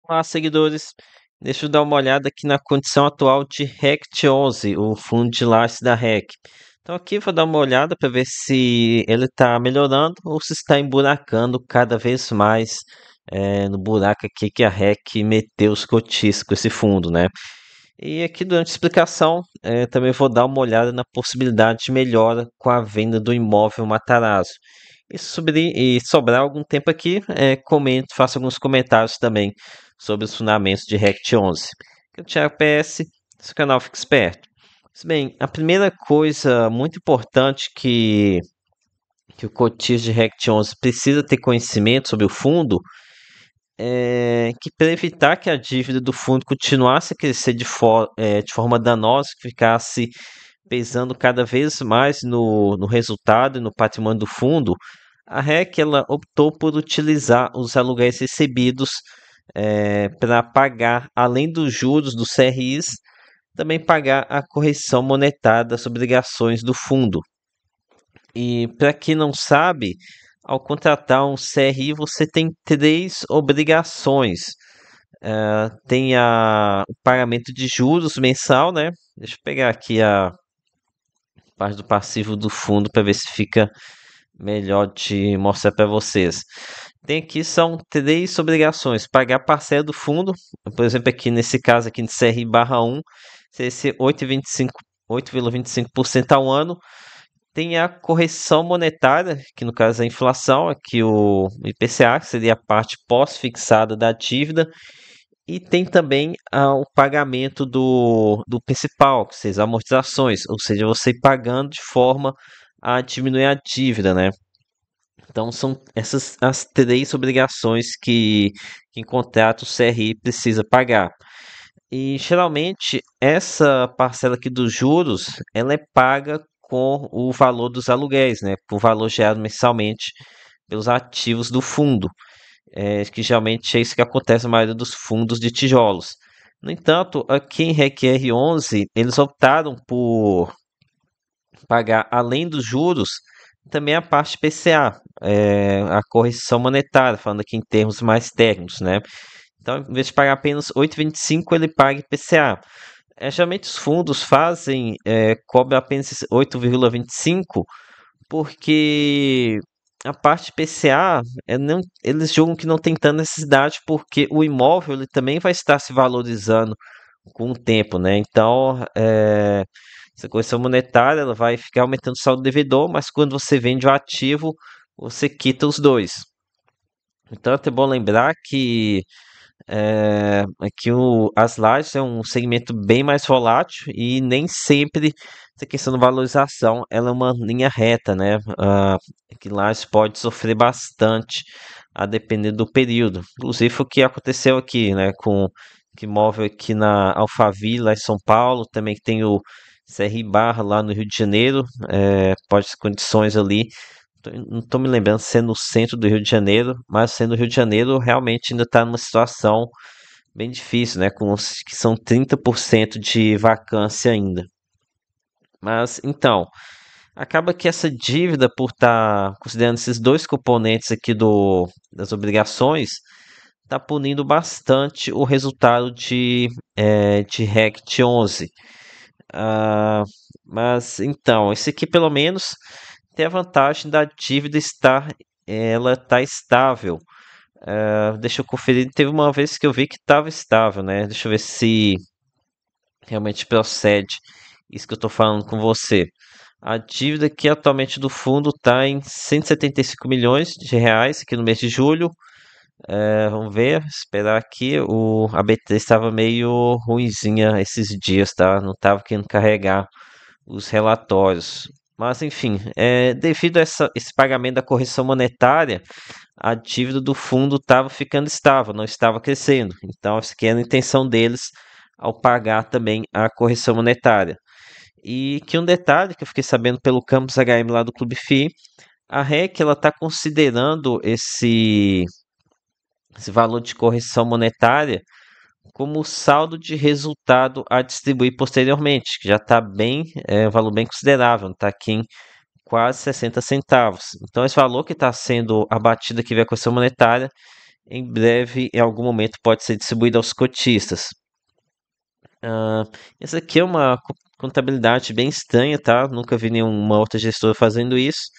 Olá, seguidores. Deixa eu dar uma olhada aqui na condição atual de RECT 11, o fundo de lajes da REC. Então aqui vou dar uma olhada para ver se ele está melhorando ou se está emburacando cada vez mais no buraco aqui que a REC meteu os cotistas com esse fundo, né? E aqui durante a explicação também vou dar uma olhada na possibilidade de melhora com a venda do imóvel Matarazzo. E sobrar algum tempo aqui, comento, faço alguns comentários também sobre os fundamentos de Rect 11. Eu, Thiago PS, esse canal fica esperto. Mas, bem, a primeira coisa muito importante que o cotista de Rect 11 precisa ter conhecimento sobre o fundo é que para evitar que a dívida do fundo continuasse a crescer de forma danosa, que ficasse pesando cada vez mais no resultado e no patrimônio do fundo, a REC ela optou por utilizar os aluguéis recebidos para pagar, além dos juros dos CRIs, também pagar a correção monetária das obrigações do fundo. E para quem não sabe, ao contratar um CRI, você tem três obrigações. Tem o pagamento de juros mensal, né? Deixa eu pegar aqui a parte do passivo do fundo para ver se fica melhor de mostrar para vocês. Tem aqui são três obrigações: pagar a parcela do fundo, por exemplo, aqui nesse caso aqui de CRI/1, seria ser 8,25% ao ano. Tem a correção monetária, que no caso é a inflação, aqui o IPCA, que seria a parte pós-fixada da dívida, e tem também o pagamento do principal, que são as amortizações, ou seja, você pagando de forma a diminuir a dívida, né? Então são essas as três obrigações que em contrato o CRI precisa pagar. E geralmente essa parcela aqui dos juros, ela é paga com o valor dos aluguéis, né? Por valor gerado mensalmente pelos ativos do fundo, que geralmente é isso que acontece na maioria dos fundos de tijolos. No entanto, aqui em REC 11, eles optaram por pagar, além dos juros, também a parte PCA, a correção monetária, falando aqui em termos mais técnicos, né? Então, em vez de pagar apenas 8,25, ele paga IPCA. Geralmente os fundos fazem, cobram apenas 8,25, porque a parte PCA, eles julgam que não tem tanta necessidade, porque o imóvel ele também vai estar se valorizando com o tempo, né? Então, essa correção monetária ela vai ficar aumentando o saldo devedor, mas quando você vende o ativo, você quita os dois. Então, é até bom lembrar que as lajes é um segmento bem mais volátil e nem sempre essa questão da valorização ela é uma linha reta, né? Que lajes pode sofrer bastante a depender do período. Inclusive foi o que aconteceu aqui, né? Com que imóvel aqui na Alphaville, lá em São Paulo, também que tem o CR Barra lá no Rio de Janeiro, pode ter condições ali. Não estou me lembrando se é no centro do Rio de Janeiro, mas sendo o Rio de Janeiro realmente ainda está numa situação bem difícil, né? Que são 30% de vacância ainda. Mas então, acaba que essa dívida, por estar considerando esses dois componentes aqui das obrigações, está punindo bastante o resultado de RECT 11. Ah, mas então, esse aqui pelo menos tem a vantagem da dívida ela está estável. Deixa eu conferir, teve uma vez que eu vi que estava estável, né? Deixa eu ver se realmente procede isso que eu estou falando com você. A dívida aqui atualmente do fundo está em 175 milhões de reais aqui no mês de julho. Vamos ver, esperar aqui. A B3 estava meio ruinzinha esses dias, tá? Não estava querendo carregar os relatórios. Mas enfim, devido a esse pagamento da correção monetária, a dívida do fundo estava ficando estável, não estava crescendo. Então, essa aqui era a intenção deles ao pagar também a correção monetária. E que um detalhe que eu fiquei sabendo pelo Campus HM lá do Clube FI, a REC ela está considerando esse valor de correção monetária como saldo de resultado a distribuir posteriormente, que já está bem, um valor bem considerável, está aqui em quase 60 centavos. Então, esse valor que está sendo abatido aqui via correção monetária em breve, em algum momento, pode ser distribuído aos cotistas. Ah, essa aqui é uma contabilidade bem estranha, tá? Nunca vi nenhuma outra gestora fazendo isso.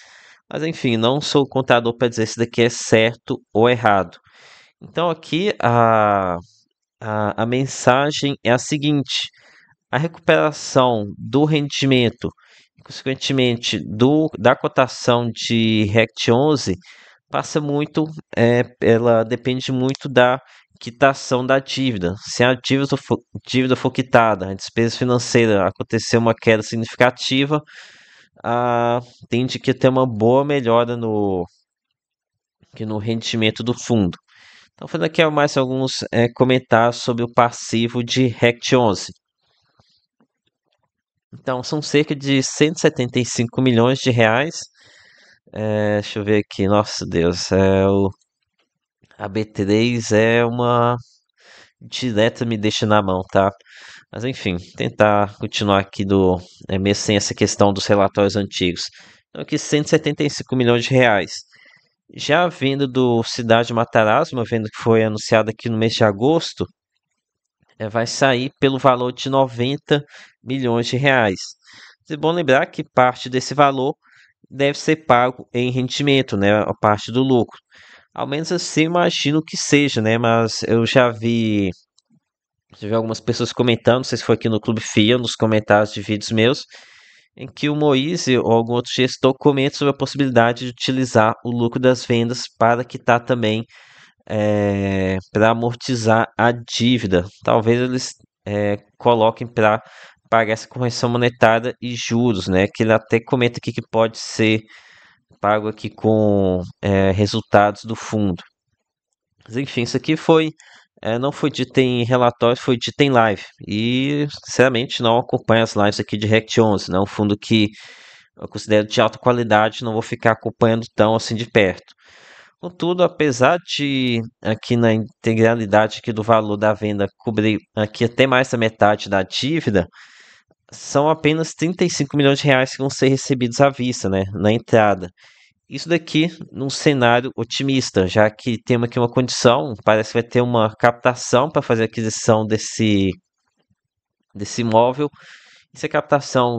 Mas enfim, não sou contador para dizer se daqui é certo ou errado. Então aqui a mensagem é a seguinte: a recuperação do rendimento, consequentemente da cotação de RECT 11, passa muito, ela depende muito da quitação da dívida. Se a dívida for quitada, a despesa financeira acontecer uma queda significativa, a, tende que ter uma boa melhora no rendimento do fundo. Então, fazendo aqui mais alguns comentários sobre o passivo de RECT 11. Então, são cerca de 175 milhões de reais. Deixa eu ver aqui, nossa Deus, a B3 é uma direta me deixa na mão, tá? Mas enfim, tentar continuar aqui mesmo sem essa questão dos relatórios antigos. Então, aqui 175 milhões de reais. Já a venda do Cidade Matarazzo, uma venda que foi anunciada aqui no mês de agosto, vai sair pelo valor de 90 milhões de reais. É bom lembrar que parte desse valor deve ser pago em rendimento, né? A parte do lucro. Ao menos assim, imagino que seja, né? Mas eu já vi algumas pessoas comentando, não sei se foi aqui no Clube FIA, nos comentários de vídeos meus, em que o Moise ou algum outro gestor comenta sobre a possibilidade de utilizar o lucro das vendas para quitar também, para amortizar a dívida. Talvez eles coloquem para pagar essa correção monetária e juros, né? Que ele até comenta aqui que pode ser pago aqui com resultados do fundo. Mas enfim, isso aqui não foi dito em relatório, foi dito em live. E, sinceramente, não acompanho as lives aqui de Rect 11, né? Um fundo que eu considero de alta qualidade, não vou ficar acompanhando tão assim de perto. Contudo, apesar de aqui na integralidade aqui do valor da venda cobrir aqui até mais da metade da dívida, são apenas 35 milhões de reais que vão ser recebidos à vista, né, na entrada. Isso daqui num cenário otimista, já que temos aqui uma condição, parece que vai ter uma captação para fazer a aquisição desse imóvel. E se a captação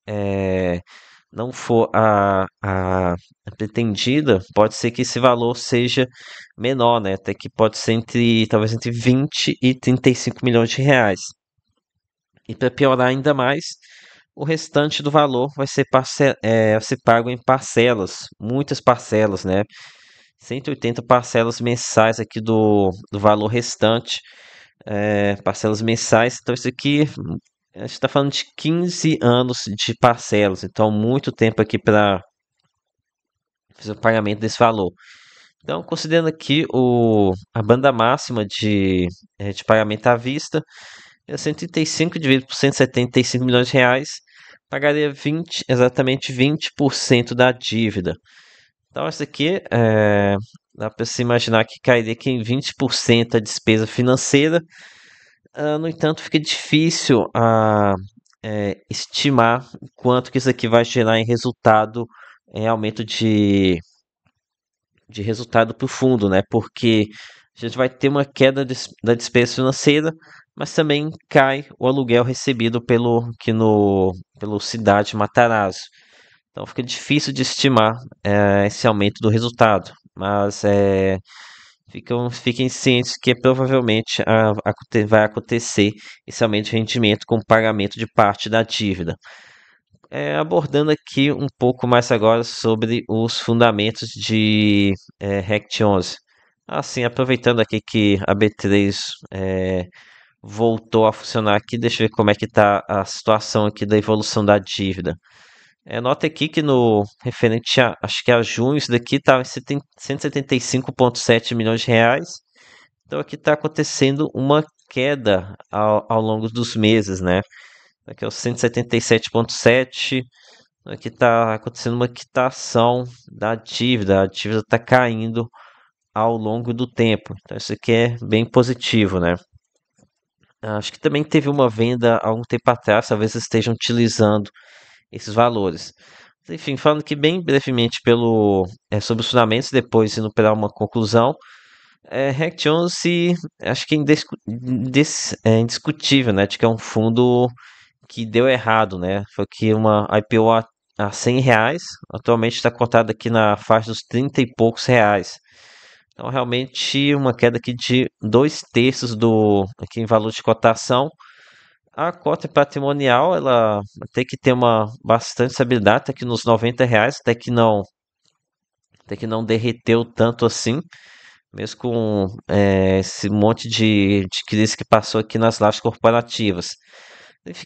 é, não for a pretendida, pode ser que esse valor seja menor, né? Até que pode ser talvez entre 20 e 35 milhões de reais. E para piorar ainda mais, o restante do valor vai ser pago em parcelas, muitas parcelas, né? 180 parcelas mensais aqui do valor restante, parcelas mensais. Então, isso aqui, a gente está falando de 15 anos de parcelas, então muito tempo aqui para fazer o pagamento desse valor. Então, considerando aqui a banda máxima de pagamento à vista, 135 dividido por 175 milhões de reais, pagaria exatamente 20% da dívida. Então, essa aqui dá para se imaginar que cairia aqui em 20% a despesa financeira. No entanto, fica difícil estimar quanto que isso aqui vai gerar em resultado, em aumento de resultado para o fundo, né? Porque a gente vai ter uma queda da despesa financeira, mas também cai o aluguel recebido pelo Cidade Matarazzo. Então fica difícil de estimar esse aumento do resultado, mas fiquem cientes que provavelmente vai acontecer esse aumento de rendimento com o pagamento de parte da dívida. Abordando aqui um pouco mais agora sobre os fundamentos de Rect 11. Assim, aproveitando aqui que a B3 voltou a funcionar aqui, deixa eu ver como é que está a situação aqui da evolução da dívida. Nota aqui que no referente acho que a junho, isso daqui estava em 175,7 milhões de reais. Então aqui está acontecendo uma queda ao longo dos meses, né? Aqui é o 177,7. Aqui está acontecendo uma quitação da dívida. A dívida está caindo ao longo do tempo. Então isso aqui é bem positivo, né? Acho que também teve uma venda há algum tempo atrás, talvez estejam utilizando esses valores. Enfim, falando aqui bem brevemente sobre os fundamentos, depois indo para uma conclusão. React 11, acho que é indiscutível, né, de que é um fundo que deu errado, né? Foi que uma IPO a R$ 100, atualmente está cotada aqui na faixa dos 30 e poucos reais. Então, realmente, uma queda aqui de 2/3 aqui em valor de cotação. A cota patrimonial, ela tem que ter uma bastante estabilidade, até aqui nos R$ 90, até que não derreteu tanto assim, mesmo com esse monte de crise que passou aqui nas lajes corporativas.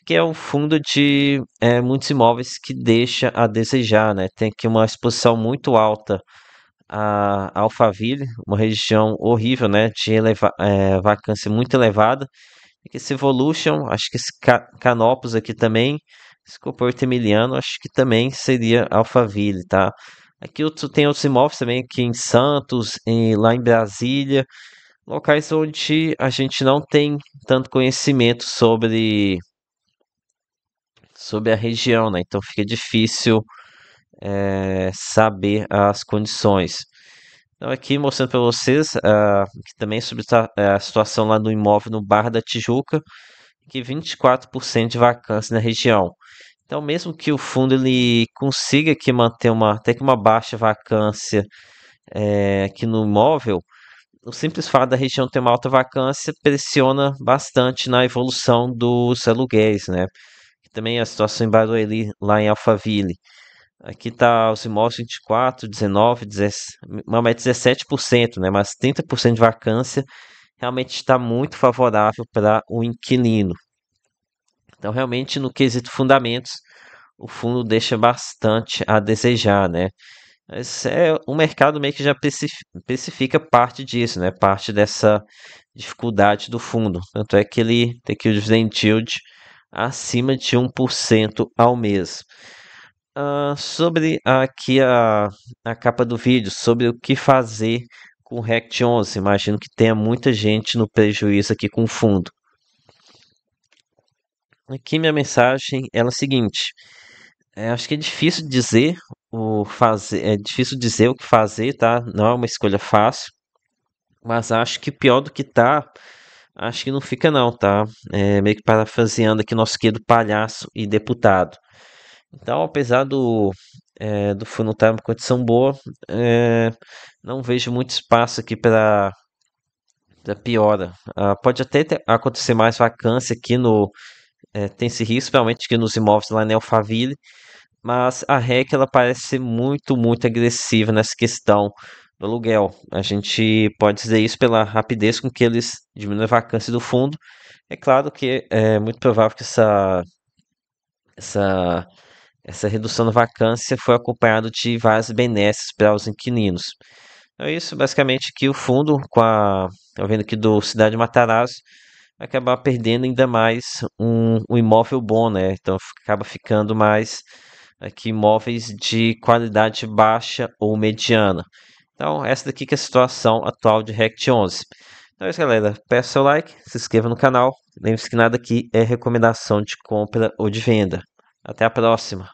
Que é um fundo de muitos imóveis que deixa a desejar, né? Tem aqui uma exposição muito alta a Alphaville, uma região horrível, né? De vacância muito elevada. E que esse Evolution, acho que esse Canopus aqui também, esse Comporto Emiliano, acho que também seria Alphaville, tá? Aqui tem outros imóveis também aqui em Santos, lá em Brasília, locais onde a gente não tem tanto conhecimento sobre a região, né? Então fica difícil saber as condições. Então aqui mostrando para vocês que também sobre a situação lá do imóvel no Barra da Tijuca, que 24% de vacância na região. Então mesmo que o fundo ele consiga aqui manter até que uma baixa vacância aqui no imóvel, o simples fato da região ter uma alta vacância pressiona bastante na evolução dos aluguéis, né? Também a situação em Barueri, lá em Alphaville. Aqui tá os imóveis 24, 19, 17, normalmente 17%, né? Mas 30% de vacância realmente está muito favorável para o inquilino. Então, realmente, no quesito fundamentos, o fundo deixa bastante a desejar, né? Mas o mercado meio que já precifica parte disso, né? Parte dessa dificuldade do fundo. Tanto é que ele tem aqui o dividend yield acima de 1% ao mês. Sobre aqui a capa do vídeo, sobre o que fazer com o Rect 11. Imagino que tenha muita gente no prejuízo aqui com o fundo. Aqui minha mensagem é a seguinte: acho que é difícil dizer o que fazer, tá? Não é uma escolha fácil, mas acho que pior do que tá, acho que não fica não, tá? Meio que parafraseando aqui nosso querido palhaço e deputado. Então, apesar do fundo estar em uma condição boa, não vejo muito espaço aqui para piora. Pode até acontecer mais vacância aqui tem esse risco, realmente, que nos imóveis lá em Alphaville, mas a REC ela parece ser muito, muito agressiva nessa questão do aluguel. A gente pode dizer isso pela rapidez com que eles diminuem a vacância do fundo. É claro que é muito provável que essa essa redução da vacância foi acompanhada de várias benesses para os inquilinos. Então, é isso, basicamente, que o fundo, tá vendo aqui do Cidade Matarazzo, vai acabar perdendo ainda mais um imóvel bom, né? Então, acaba ficando mais aqui imóveis de qualidade baixa ou mediana. Então, essa daqui que é a situação atual de Rect 11. Então é isso, galera. Peça seu like, se inscreva no canal. Lembre-se que nada aqui é recomendação de compra ou de venda. Até a próxima.